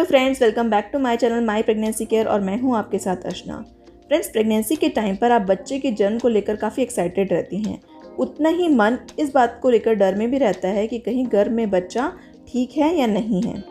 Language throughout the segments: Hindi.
Friends, welcome back to my channel my pregnancy care और मैं हूं आपके साथ अर्चना। फ्रेंड्स, प्रेगनेंसी के टाइम पर आप बच्चे के जन्म को लेकर काफ़ी एक्साइटेड रहती हैं। उतना ही मन इस बात को लेकर डर में भी रहता है कि कहीं गर्भ में बच्चा ठीक है या नहीं है।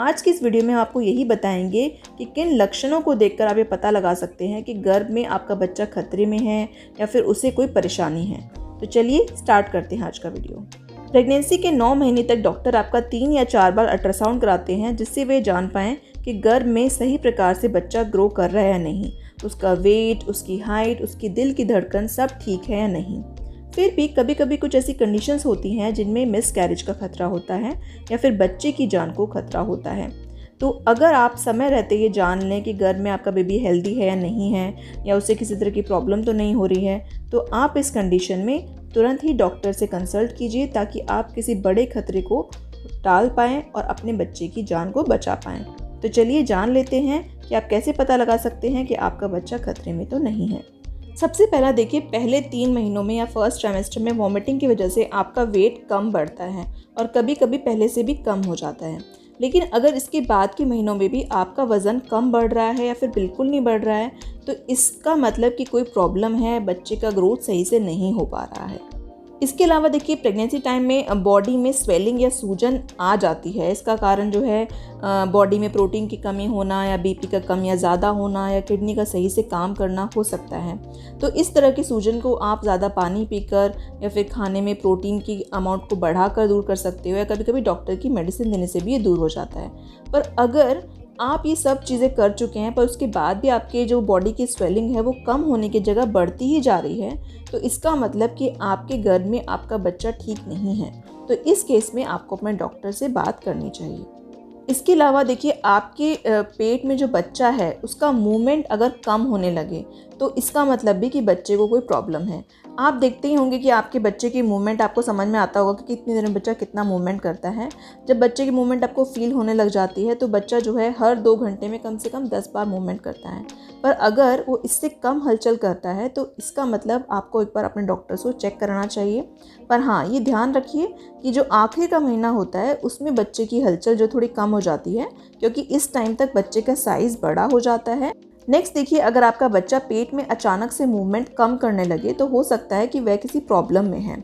आज की इस वीडियो में हम आपको यही बताएंगे कि किन लक्षणों को देखकर आप ये पता लगा सकते हैं कि गर्भ में आपका बच्चा खतरे में है या फिर उसे कोई परेशानी है। तो चलिए स्टार्ट करते हैं आज का वीडियो। प्रेगनेंसी के 9 महीने तक डॉक्टर आपका 3 या 4 बार अल्ट्रासाउंड कराते हैं, जिससे वे जान पाएँ कि गर्भ में सही प्रकार से बच्चा ग्रो कर रहा है या नहीं, उसका वेट, उसकी हाइट, उसकी दिल की धड़कन सब ठीक है या नहीं। फिर भी कभी कभी कुछ ऐसी कंडीशंस होती हैं जिनमें मिसकैरेज का खतरा होता है या फिर बच्चे की जान को खतरा होता है। तो अगर आप समय रहते ये जान लें कि गर्भ में आपका बेबी हेल्दी है या नहीं है, या उसे किसी तरह की प्रॉब्लम तो नहीं हो रही है, तो आप इस कंडीशन में तुरंत ही डॉक्टर से कंसल्ट कीजिए ताकि आप किसी बड़े खतरे को टाल पाएँ और अपने बच्चे की जान को बचा पाएँ। तो चलिए जान लेते हैं कि आप कैसे पता लगा सकते हैं कि आपका बच्चा खतरे में तो नहीं है। सबसे पहला देखिए, पहले 3 महीनों में या फर्स्ट ट्राइमेस्टर में वॉमिटिंग की वजह से आपका वेट कम बढ़ता है और कभी कभी पहले से भी कम हो जाता है। लेकिन अगर इसके बाद के महीनों में भी आपका वज़न कम बढ़ रहा है या फिर बिल्कुल नहीं बढ़ रहा है, तो इसका मतलब कि कोई प्रॉब्लम है, बच्चे का ग्रोथ सही से नहीं हो पा रहा है। इसके अलावा देखिए, प्रेगनेंसी टाइम में बॉडी में स्वेलिंग या सूजन आ जाती है। इसका कारण जो है बॉडी में प्रोटीन की कमी होना या बीपी का कम या ज़्यादा होना या किडनी का सही से काम करना हो सकता है। तो इस तरह की सूजन को आप ज़्यादा पानी पीकर या फिर खाने में प्रोटीन की अमाउंट को बढ़ाकर दूर कर सकते हो, या कभी कभी डॉक्टर की मेडिसिन देने से भी ये दूर हो जाता है। पर अगर आप ये सब चीज़ें कर चुके हैं पर उसके बाद भी आपके जो बॉडी की स्वेलिंग है वो कम होने की जगह बढ़ती ही जा रही है, तो इसका मतलब कि आपके गर्भ में आपका बच्चा ठीक नहीं है। तो इस केस में आपको अपने डॉक्टर से बात करनी चाहिए। इसके अलावा देखिए, आपके पेट में जो बच्चा है उसका मूवमेंट अगर कम होने लगे तो इसका मतलब भी कि बच्चे को कोई प्रॉब्लम है। आप देखते ही होंगे कि आपके बच्चे की मूवमेंट आपको समझ में आता होगा कि कितनी देर में बच्चा कितना मूवमेंट करता है। जब बच्चे की मूवमेंट आपको फील होने लग जाती है तो बच्चा जो है हर 2 घंटे में कम से कम 10 बार मूवमेंट करता है। पर अगर वो इससे कम हलचल करता है तो इसका मतलब आपको एक बार अपने डॉक्टर से चेक कराना चाहिए। पर हाँ, ये ध्यान रखिए कि जो आखिर का महीना होता है उसमें बच्चे की हलचल जो थोड़ी कम हो जाती है, क्योंकि इस टाइम तक बच्चे का साइज़ बड़ा हो जाता है। नेक्स्ट देखिए, अगर आपका बच्चा पेट में अचानक से मूवमेंट कम करने लगे तो हो सकता है कि वह किसी प्रॉब्लम में है।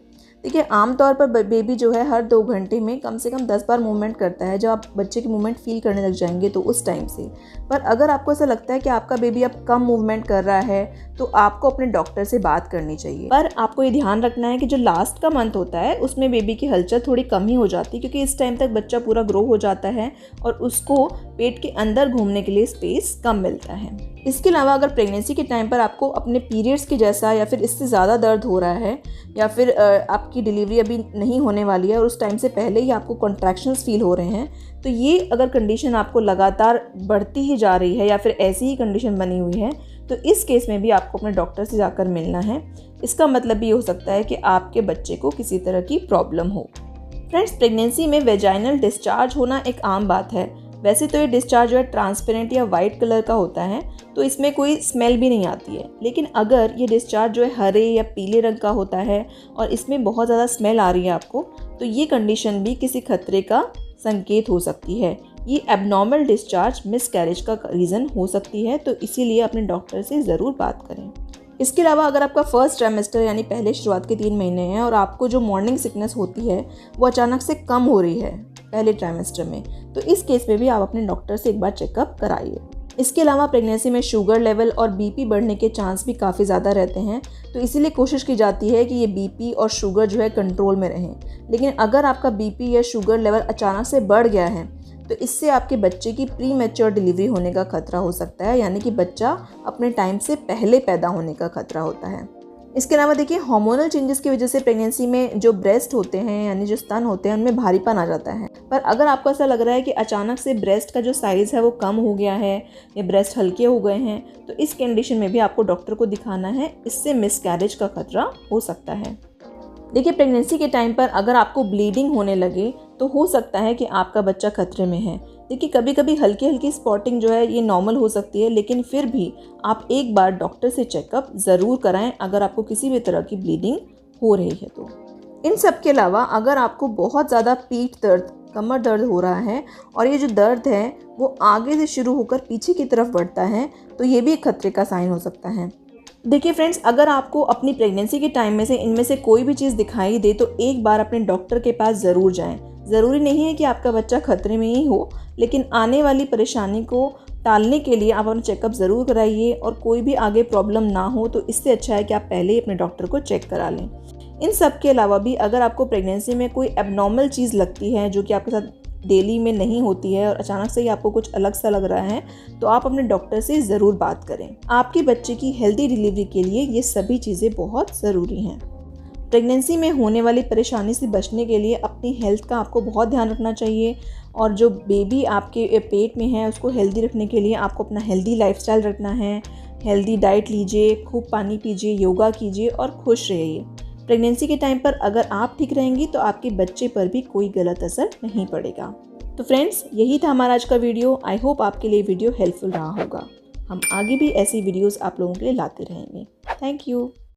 देखिए, आमतौर पर बेबी जो है हर 2 घंटे में कम से कम 10 बार मूवमेंट करता है। जब आप बच्चे की मूवमेंट फील करने लग जाएंगे तो उस टाइम से। पर अगर आपको ऐसा लगता है कि आपका बेबी अब कम मूवमेंट कर रहा है तो आपको अपने डॉक्टर से बात करनी चाहिए। पर आपको ये ध्यान रखना है कि जो लास्ट का मंथ होता है उसमें बेबी की हलचल थोड़ी कम ही हो जाती है, क्योंकि इस टाइम तक बच्चा पूरा ग्रो हो जाता है और उसको पेट के अंदर घूमने के लिए स्पेस कम मिलता है। इसके अलावा अगर प्रेगनेंसी के टाइम पर आपको अपने पीरियड्स के जैसा या फिर इससे ज़्यादा दर्द हो रहा है, या फिर आपकी डिलीवरी अभी नहीं होने वाली है और उस टाइम से पहले ही आपको कॉन्ट्रैक्शंस फील हो रहे हैं, तो ये अगर कंडीशन आपको लगातार बढ़ती ही जा रही है या फिर ऐसी ही कंडीशन बनी हुई है, तो इस केस में भी आपको अपने डॉक्टर से जाकर मिलना है। इसका मतलब भी हो सकता है कि आपके बच्चे को किसी तरह की प्रॉब्लम हो। फ्रेंड्स, प्रेगनेंसी में वेजाइनल डिस्चार्ज होना एक आम बात है। वैसे तो ये डिस्चार्ज जो है ट्रांसपेरेंट या वाइट कलर का होता है, तो इसमें कोई स्मेल भी नहीं आती है। लेकिन अगर ये डिस्चार्ज जो है हरे या पीले रंग का होता है और इसमें बहुत ज़्यादा स्मेल आ रही है आपको, तो ये कंडीशन भी किसी खतरे का संकेत हो सकती है। ये एबनॉर्मल डिस्चार्ज मिसकैरेज का रीज़न हो सकती है, तो इसीलिए अपने डॉक्टर से ज़रूर बात करें। इसके अलावा अगर आपका फर्स्ट ट्राइमेस्टर यानी पहले शुरुआत के 3 महीने हैं और आपको जो मॉर्निंग सिकनेस होती है वो अचानक से कम हो रही है पहले ट्राइमेस्टर में, तो इस केस में भी आप अपने डॉक्टर से एक बार चेकअप कराइए। इसके अलावा प्रेगनेंसी में शुगर लेवल और बीपी बढ़ने के चांस भी काफ़ी ज़्यादा रहते हैं, तो इसीलिए कोशिश की जाती है कि ये बीपी और शुगर जो है कंट्रोल में रहें। लेकिन अगर आपका बीपी या शुगर लेवल अचानक से बढ़ गया है तो इससे आपके बच्चे की प्री मैच्योर डिलीवरी होने का खतरा हो सकता है, यानी कि बच्चा अपने टाइम से पहले पैदा होने का खतरा होता है। इसके अलावा देखिए, हार्मोनल चेंजेस की वजह से प्रेगनेंसी में जो ब्रेस्ट होते हैं यानी जो स्तन होते हैं उनमें भारीपन आ जाता है। पर अगर आपको ऐसा लग रहा है कि अचानक से ब्रेस्ट का जो साइज़ है वो कम हो गया है या ब्रेस्ट हल्के हो गए हैं, तो इस कंडीशन में भी आपको डॉक्टर को दिखाना है। इससे मिसकैरेज का खतरा हो सकता है। देखिए, प्रेगनेंसी के टाइम पर अगर आपको ब्लीडिंग होने लगे तो हो सकता है कि आपका बच्चा खतरे में है। देखिए, कभी कभी हल्की हल्की स्पॉटिंग जो है ये नॉर्मल हो सकती है, लेकिन फिर भी आप एक बार डॉक्टर से चेकअप ज़रूर कराएं अगर आपको किसी भी तरह की ब्लीडिंग हो रही है तो। इन सब के अलावा अगर आपको बहुत ज़्यादा पीठ दर्द कमर दर्द हो रहा है और ये जो दर्द है वो आगे से शुरू होकर पीछे की तरफ बढ़ता है, तो ये भी एक खतरे का साइन हो सकता है। देखिए फ्रेंड्स, अगर आपको अपनी प्रेगनेंसी के टाइम में से इनमें से कोई भी चीज़ दिखाई दे तो एक बार अपने डॉक्टर के पास ज़रूर जाएं। ज़रूरी नहीं है कि आपका बच्चा खतरे में ही हो, लेकिन आने वाली परेशानी को टालने के लिए आप अपना चेकअप ज़रूर कराइए और कोई भी आगे प्रॉब्लम ना हो तो इससे अच्छा है कि आप पहले ही अपने डॉक्टर को चेक करा लें। इन सब के अलावा भी अगर आपको प्रेगनेंसी में कोई एबनॉर्मल चीज़ लगती है जो कि आपके साथ डेली में नहीं होती है और अचानक से ही आपको कुछ अलग सा लग रहा है, तो आप अपने डॉक्टर से ज़रूर बात करें। आपके बच्चे की हेल्दी डिलीवरी के लिए ये सभी चीज़ें बहुत ज़रूरी हैं। प्रेगनेंसी में होने वाली परेशानी से बचने के लिए अपनी हेल्थ का आपको बहुत ध्यान रखना चाहिए और जो बेबी आपके पेट में है उसको हेल्दी रखने के लिए आपको अपना हेल्दी लाइफस्टाइल रखना है। हेल्दी डाइट लीजिए, खूब पानी पीजिए, योगा कीजिए और खुश रहिए। प्रेगनेंसी के टाइम पर अगर आप ठीक रहेंगी तो आपके बच्चे पर भी कोई गलत असर नहीं पड़ेगा। तो फ्रेंड्स, यही था हमारा आज का वीडियो। आई होप आपके लिए वीडियो हेल्पफुल रहा होगा। हम आगे भी ऐसी वीडियोस आप लोगों के लिए लाते रहेंगे। Thank you.